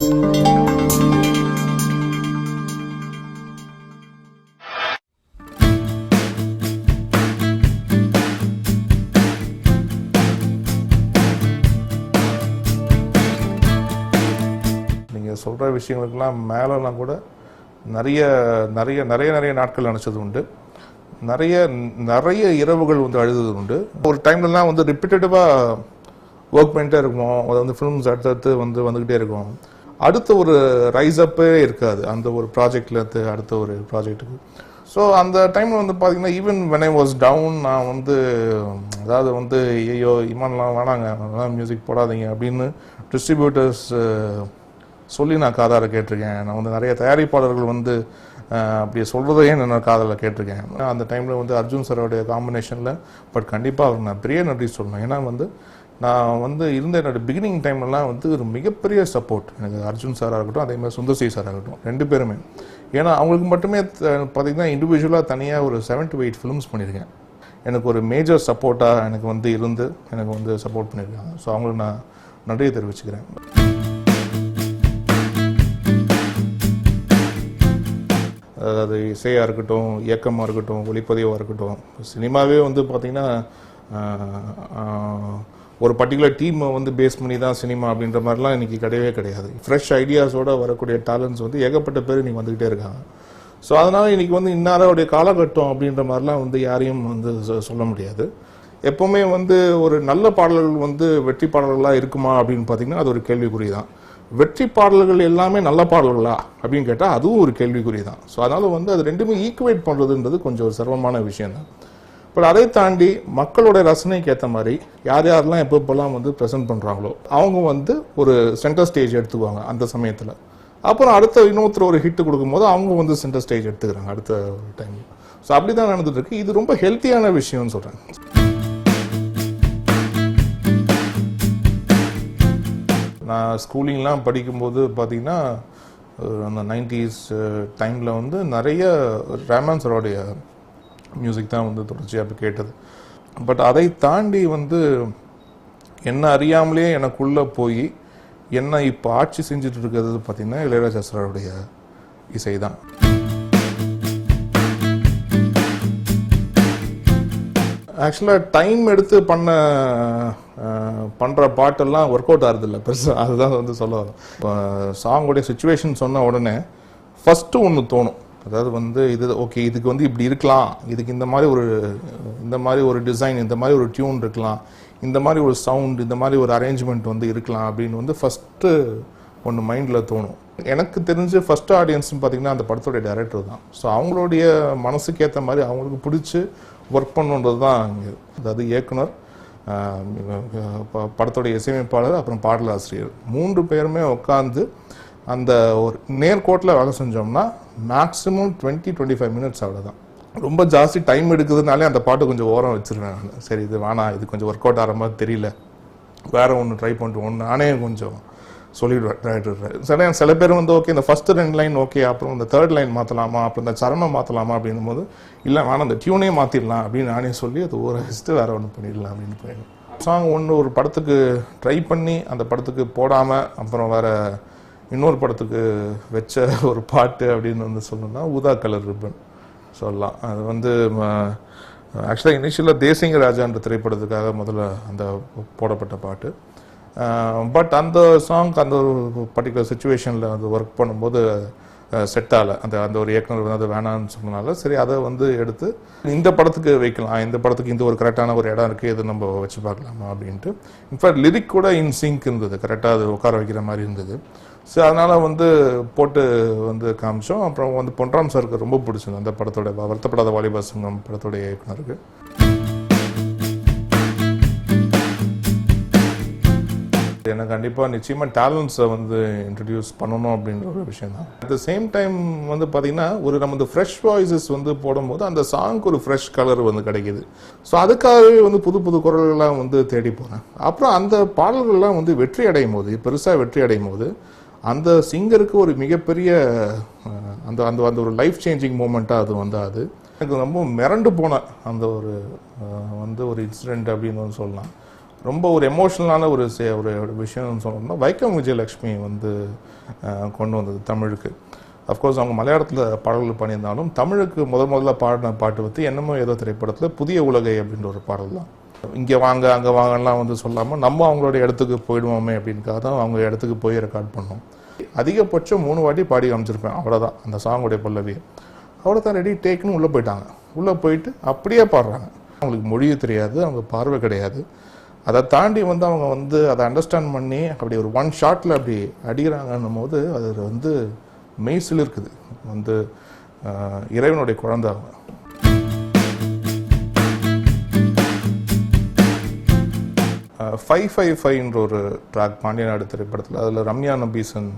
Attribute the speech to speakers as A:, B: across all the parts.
A: நீங்கள் சொல்கிற விஷயங்களுக்கெல்லாம் மேலெல்லாம் கூட நிறைய நிறைய நிறைய நிறைய நாட்கள் நினச்சது உண்டு. நிறைய இரவுகள் வந்து அழுது உண்டு. ஒரு டைம்லலாம் வந்து ரிப்பீட்டடிவாக ஒர்க் பண்ணிட்டே இருக்கணும். அதை வந்து ஃபிலிம்ஸ் அடுத்தடுத்து வந்துக்கிட்டே இருக்கும். அடுத்த ஒரு ரைஸ் அப்பே இருக்காது அந்த ஒரு ப்ராஜெக்ட்லேருந்து அடுத்த ஒரு ப்ராஜெக்ட்டுக்கு. ஸோ அந்த டைமில் வந்து பார்த்தீங்கன்னா even when I was down, நான் வந்து அதாவது வந்து ஐயோ இமான்லாம் வேணாங்க, அதெல்லாம் மியூசிக் போடாதீங்க அப்படின்னு டிஸ்ட்ரிபியூட்டர்ஸ் சொல்லி நான் காதார கேட்டிருக்கேன். நான் வந்து நிறைய தயாரிப்பாளர்கள் வந்து அப்படி சொல்கிறதையே நான் காதில் கேட்டிருக்கேன். அந்த டைமில் வந்து அர்ஜுன் சாரோடைய காம்பினேஷனில் பட் கண்டிப்பாக அவர் நான் பெரிய நன்றி சொல்லணும். ஏன்னா வந்து நான் வந்து இருந்த என்னோடய பிகினிங் டைம்லாம் வந்து ஒரு மிகப்பெரிய சப்போர்ட் எனக்கு அர்ஜுன் சாராக இருக்கட்டும், அதேமாதிரி சுந்தர்சி சாராக இருக்கட்டும், 2 பேருமே. ஏன்னா அவங்களுக்கு மட்டுமே பார்த்திங்கன்னா இண்டிவிஜுவலாக தனியாக ஒரு 7 to 8 ஃபிலிம்ஸ் பண்ணியிருக்கேன். எனக்கு ஒரு மேஜர் சப்போர்ட்டாக எனக்கு வந்து இருந்து எனக்கு வந்து சப்போர்ட் பண்ணியிருக்காங்க. ஸோ அவங்களுக்கு நான் நன்றியை தெரிவிச்சுக்கிறேன். அதாவது இசையாக இருக்கட்டும், இயக்கமாக இருக்கட்டும், ஒளிப்பதிவாக இருக்கட்டும், சினிமாவே வந்து பார்த்திங்கன்னா ஒரு பர்டிகுலர் டீமை வந்து பேஸ் பண்ணி தான் சினிமா அப்படின்ற மாதிரிலாம் இன்றைக்கி கிடையவே கிடையாது. ஃப்ரெஷ் ஐடியாஸோடு வரக்கூடிய டேலண்ட்ஸ் வந்து ஏகப்பட்ட பேர் இன்றைக்கி வந்துக்கிட்டே இருக்காங்க. ஸோ அதனால் இன்றைக்கி வந்து இன்னாரோடைய காலகட்டம் அப்படின்ற மாதிரிலாம் வந்து யாரையும் வந்து சொல்ல முடியாது. எப்போவுமே வந்து ஒரு நல்ல பாடல்கள் வந்து வெற்றி பாடல்களாக இருக்குமா அப்படின்னு பார்த்திங்கன்னா அது ஒரு கேள்விக்குறி தான். வெற்றி பாடல்கள் எல்லாமே நல்ல பாடல்களா அப்படின்னு கேட்டால் அதுவும் ஒரு கேள்விக்குறி தான். ஸோ அதனால் வந்து அது ரெண்டுமே ஈக்குவேட் பண்ணுறதுன்றது கொஞ்சம் ஒரு சிரமமான விஷயம் தான். பட் அதை தாண்டி மக்களோட ரசனைக்கு ஏற்ற மாதிரி யாரெல்லாம் எப்பப்பெல்லாம் வந்து ப்ரெசென்ட் பண்ணுறாங்களோ அவங்க வந்து ஒரு சென்டர் ஸ்டேஜ் எடுத்துக்குவாங்க அந்த சமயத்தில். அப்புறம் அடுத்த இன்னொருத்தர் ஒரு ஹிட்டு கொடுக்கும்போது அவங்க வந்து சென்டர் ஸ்டேஜ் எடுத்துக்கிறாங்க அடுத்த டைம். ஸோ அப்படி தான் நடந்துட்டு இருக்கு. இது ரொம்ப ஹெல்த்தியான விஷயம்னு சொல்கிறேன். நான் ஸ்கூலிங்லாம் படிக்கும்போது பார்த்திங்கன்னா அந்த 90s டைமில் வந்து நிறைய ரஹ்மான் சாரோடைய மியூசிக் தான் வந்து தொடர்ச்சியாக இப்போ கேட்டது. பட் அதை தாண்டி வந்து என்ன அறியாமலே எனக்குள்ளே போய் என்ன இப்போ ஆட்சி செஞ்சுட்டு இருக்கிறது பார்த்திங்கன்னா இளையராஜா சாரோடைய இசை தான். ஆக்சுவலாக டைம் எடுத்து பண்ணுற பாட்டெல்லாம் ஒர்க் அவுட் ஆகிறதில்ல பெருசாக. அதுதான் வந்து சொல்ல வரும். இப்போ சாங்கோடைய சுச்சுவேஷன் சொன்ன உடனே ஃபஸ்ட்டு ஒன்று தோணும். அதாவது வந்து இது ஓகே, இதுக்கு வந்து இப்படி இருக்கலாம், இதுக்கு இந்த மாதிரி ஒரு டிசைன், இந்த மாதிரி ஒரு டியூன் இருக்கலாம், இந்த மாதிரி ஒரு சவுண்ட், இந்த மாதிரி ஒரு அரேஞ்ச்மெண்ட் வந்து இருக்கலாம் அப்படின்னு வந்து ஃபஸ்ட்டு ஒன்று மைண்டில் தோணும். எனக்கு தெரிஞ்சு ஃபஸ்ட்டு ஆடியன்ஸ்னு பார்த்திங்கன்னா அந்த படத்தோடைய டைரக்டர் தான். ஸோ அவங்களுடைய மனசுக்கு ஏற்ற மாதிரி அவங்களுக்கு பிடிச்சி ஒர்க் பண்ணுன்றது தான் இங்கே. அதாவது இயக்குனர், படத்தோடைய இசையமைப்பாளர், அப்புறம் பாடலாசிரியர் 3 பேருமே உட்காந்து அந்த ஒரு நேர்கோட்டில் வேலை செஞ்சோம்னா மேக்ஸிமம் 20-25 மினிட்ஸ் அவ்வளோதான். ரொம்ப ஜாஸ்தி டைம் எடுக்குதுனாலே அந்த பாட்டு கொஞ்சம் ஓரம் வச்சுருவேன் நான். சரி இது வேணாம், இது கொஞ்சம் ஒர்க் அவுட் ஆகிற மாதிரி தெரியல, வேறு ஒன்று ட்ரை பண்ணிட்டு நானே கொஞ்சம் சொல்லிவிடுவேன். சில பேர் வந்து ஓகே இந்த ஃபஸ்ட்டு 2 லைன் ஓகே, அப்புறம் இந்த 3rd லைன் மாற்றலாமா, அப்புறம் இந்த சரணம் மாற்றலாமா அப்படின்னும் போது இல்லை வேணாம் இந்த டியூனே மாற்றிடலாம் அப்படின்னு நானே சொல்லி அது ஊற வச்சுட்டு வேறு ஒன்று பண்ணிடலாம் அப்படின்னு போயிடும். சாங் ஒரு படத்துக்கு ட்ரை பண்ணி அந்த படத்துக்கு போடாமல் அப்புறம் வேறு இன்னொரு படத்துக்கு வச்ச ஒரு பாட்டு அப்படின்னு வந்து சொல்லணும்னா ஊதா கலர் ரிப்பன் சொல்லலாம். அது வந்து ஆக்சுவலாக இனிஷியலாக தேசிங்க ராஜான்ற திரைப்படத்துக்காக முதல்ல அந்த போடப்பட்ட பாட்டு. பட் அந்த சாங் அந்த ஒரு பர்டிகுலர் சுச்சுவேஷனில் வந்து ஒர்க் பண்ணும்போது செட் ஆகலை. அந்த ஒரு இயக்குனர் வந்து அது வேணான்னு சொன்னனால சரி அதை வந்து எடுத்து இந்த படத்துக்கு வைக்கலாம், இந்த படத்துக்கு இந்த ஒரு கரெக்டான ஒரு இடம் இருக்குது, இது நம்ம வச்சு பார்க்கலாமா அப்படின்ட்டு. இன்ஃபேக்ட் லிரிக் கூட இன் சிங்க் இருந்தது, கரெக்டாக அது உட்கார வைக்கிற மாதிரி இருந்தது. ஸோ அதனால் வந்து போட்டு வந்து காமிச்சோம். அப்புறம் வந்து பொன்ராம் சாருக்கு ரொம்ப பிடிச்சது அந்த படத்தோட வருத்தப்படாத வாலிபர் சங்கம் படத்தோடைய இயக்குனருக்கு. எனக்கு கண்டிப்பாக நிச்சயமாக டேலண்ட்ஸை வந்து இன்ட்ரடியூஸ் பண்ணணும் அப்படின்ற ஒரு விஷயம் தான். அட் த சேம் டைம் வந்து பார்த்திங்கன்னா ஒரு நமது ஃப்ரெஷ் வாய்ஸஸ் வந்து போடும்போது அந்த சாங்க்கு ஒரு ஃப்ரெஷ் கலர் வந்து கிடைக்கிது. ஸோ அதுக்காகவே வந்து புது புது குரல்கள்லாம் வந்து தேடி போகிறேன். அப்புறம் அந்த பாடல்கள்லாம் வந்து வெற்றி அடையும் போது, பெருசாக வெற்றி அடையும் போது அந்த சிங்கருக்கு ஒரு மிகப்பெரிய அந்த அந்த அந்த ஒரு லைஃப் சேஞ்சிங் மூமெண்ட்டாக அது வந்து அது எனக்கு ரொம்ப மிரண்டு போன அந்த ஒரு வந்து ஒரு இன்சிடெண்ட் அப்படின்னு வந்து சொல்லலாம். ரொம்ப ஒரு எமோஷ்னலான ஒரு விஷயம்னு சொல்லணும்னா வைக்கம் விஜயலட்சுமி வந்து கொண்டு வந்தது தமிழுக்கு. அஃப்கோர்ஸ் அவங்க மலையாளத்தில் பாடல்கள் பண்ணியிருந்தாலும் தமிழுக்கு முதல்ல பாடின பாட்டு வந்து என்னமோ ஏதோ திரைப்படத்தில் புதிய உலகை அப்படின்ற ஒரு பாடல் தான். இங்கே வாங்க அங்கே வாங்கலாம் வந்து சொல்லாமல் நம்ம அவங்களோட இடத்துக்கு போயிடுவோமே அப்படின்னுக்காக தான் அவங்க இடத்துக்கு போய் ரெக்கார்ட் பண்ணோம். அதிகபட்சம் 3 வாட்டி பாடி காமிச்சிருப்பேன், அவ்வளோதான். அந்த சாங்குடைய பல்லவி அவ்வளோ தான், ரெடி டேக்குன்னு உள்ளே போயிட்டாங்க. உள்ளே போயிட்டு அப்படியே பாடுறாங்க. அவங்களுக்கு மொழி தெரியாது, அவங்க பார்வை கிடையாது. அதை தாண்டி வந்து அவங்க வந்து அதை அண்டர்ஸ்டாண்ட் பண்ணி அப்படி ஒரு 1 ஷாட்டில் அப்படி அடிக்கிறாங்கன்னும் போது அது வந்து மெய்சில் இருக்குது. வந்து இறைவனுடைய குழந்தை அவங்க. ஃபைவ் ஃபைவ் ஃபைவ்ன்ற ஒரு ட்ராக் பாண்டியநாடு திரைப்படத்தில், அதில் ரம்யா நபீசன்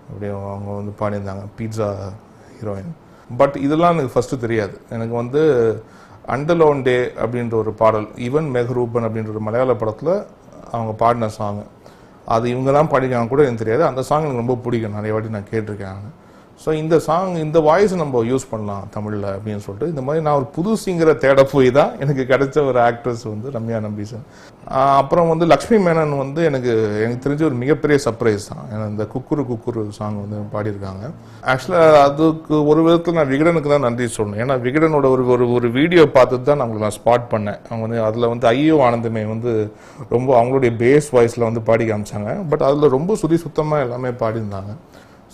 A: அப்படி அவங்க வந்து பாடியிருந்தாங்க, பீட்சா ஹீரோயின். பட் இதெல்லாம் எனக்கு ஃபஸ்ட்டு தெரியாது. எனக்கு வந்து அண்டலோன் டே அப்படின்ற ஒரு பாடல், ஈவன் மெஹ்ரூபன் அப்படின்ற ஒரு மலையாள படத்தில் அவங்க பாடின சாங், அது இவங்க தான் பாடிக்காங்க கூட எனக்கு தெரியாது. அந்த சாங் எனக்கு ரொம்ப பிடிக்கும், நிறைய வாட்டி நான் கேட்டிருக்கேன். ஸோ இந்த சாங், இந்த வாய்ஸ் நம்ம யூஸ் பண்ணலாம் தமிழில் அப்படின்னு சொல்லிட்டு இந்த மாதிரி நான் ஒரு புது சிங்கரை தேட போய் தான் எனக்கு கிடைச்ச ஒரு ஆக்ட்ரஸ் வந்து ரம்யா நம்பீசன். அப்புறம் வந்து லக்ஷ்மி மேனன் வந்து எனக்கு தெரிஞ்ச ஒரு மிகப்பெரிய சர்ப்ரைஸ் தான். ஏன்னா இந்த குக்குரு குக்குரு சாங் வந்து பாடியிருக்காங்க. ஆக்சுவலாக அதுக்கு ஒரு விதத்தில் நான் விகடனுக்கு தான் நன்றி சொல்லணும். ஏன்னா விகடனோட ஒரு வீடியோ பார்த்துட்டு தான் அவங்களுக்கு நான் ஸ்பாட் பண்ணேன். அவங்க வந்து அதில் வந்து ஐயோ ஆனந்தமே வந்து ரொம்ப அவங்களுடைய பேஸ் வாய்ஸில் வந்து பாடி காமிச்சாங்க. பட் அதில் ரொம்ப சுத்தமாக எல்லாமே பாடியிருந்தாங்க.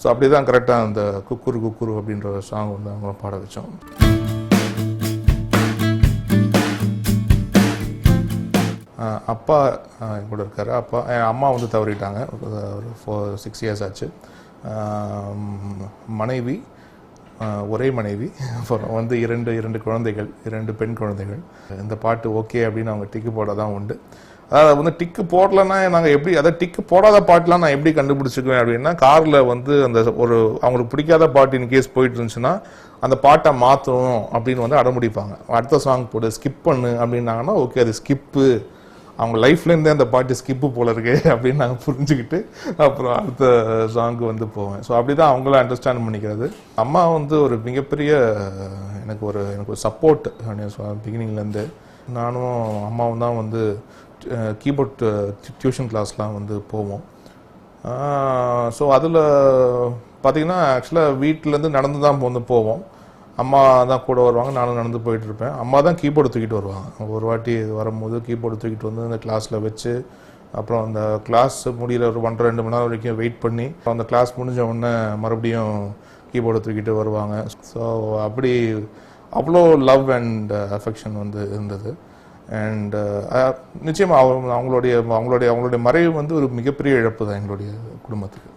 A: ஸோ அப்படி தான் கரெக்டாக அந்த குக்குரு குக்குரு அப்படின்ற சாங் வந்து அவங்க பாட வச்சோம். அப்பா என் கூட இருக்காரு. என் அம்மா வந்து தவறிட்டாங்க, ஒரு 6 இயர்ஸ் ஆச்சு. மனைவி, ஒரே மனைவி, அப்புறம் வந்து இரண்டு குழந்தைகள், 2 பெண் குழந்தைகள். இந்த பாட்டு ஓகே அப்படின்னு அவங்க டிக்கு போட தான் உண்டு. அதாவது வந்து டிக்கு போடலன்னா நாங்கள் எப்படி, அதாவது டிக்கு போடாத பாட்டுலாம் நான் எப்படி கண்டுபிடிச்சிக்குவேன் அப்படின்னா, காரில் வந்து அந்த ஒரு அவங்களுக்கு பிடிக்காத பாட்டு இன் கேஸ் போயிட்டு இருந்துச்சுன்னா அந்த பாட்டை மாற்றணும் அப்படின்னு வந்து அடம்பிடிப்பாங்க. அடுத்த சாங் போடு, ஸ்கிப் பண்ணு அப்படின்னாங்கன்னா ஓகே அது ஸ்கிப்பு, அவங்க லைஃப்லேருந்தே அந்த பாட்டு ஸ்கிப்பு போல இருக்கு அப்படின்னு நாங்கள் புரிஞ்சுக்கிட்டு அப்புறம் அடுத்த சாங்கு வந்து போவேன். ஸோ அப்படி தான் அவங்கள அண்டர்ஸ்டாண்ட் பண்ணிக்கிறது. அம்மா வந்து ஒரு மிகப்பெரிய எனக்கு ஒரு சப்போர்ட் பிகினிங்லேருந்து. நானும் அம்மாவும் தான் வந்து கீபோர்ட் டியூஷன் கிளாஸ்லாம் வந்து போவோம். ஸோ அதில் பார்த்திங்கன்னா ஆக்சுவலாக வீட்டிலேருந்து நடந்து தான் வந்து போவோம். அம்மா தான் கூட வருவாங்க, நானும் நடந்து போயிட்டுருப்பேன். அம்மா தான் கீபோர்டு தூக்கிட்டு வருவாங்க. ஒரு வாட்டி வரும்போது கீபோர்டு தூக்கிட்டு வந்து அந்த கிளாஸில் வச்சு, அப்புறம் அந்த கிளாஸ் முடிகிற ஒரு 1.5-2 மணி நேரம் வரைக்கும் வெயிட் பண்ணி, அந்த கிளாஸ் முடிஞ்ச உடனே மறுபடியும் கீபோர்டு தூக்கிட்டு வருவாங்க. ஸோ அப்படி அவ்வளோ லவ் அண்ட் அஃபெக்ஷன் வந்து இருந்தது. அண்ட் நிச்சயமாக அவங்களுடைய மறைவு வந்து ஒரு மிகப்பெரிய இழப்பு தான் எங்களுடைய குடும்பத்துக்கு.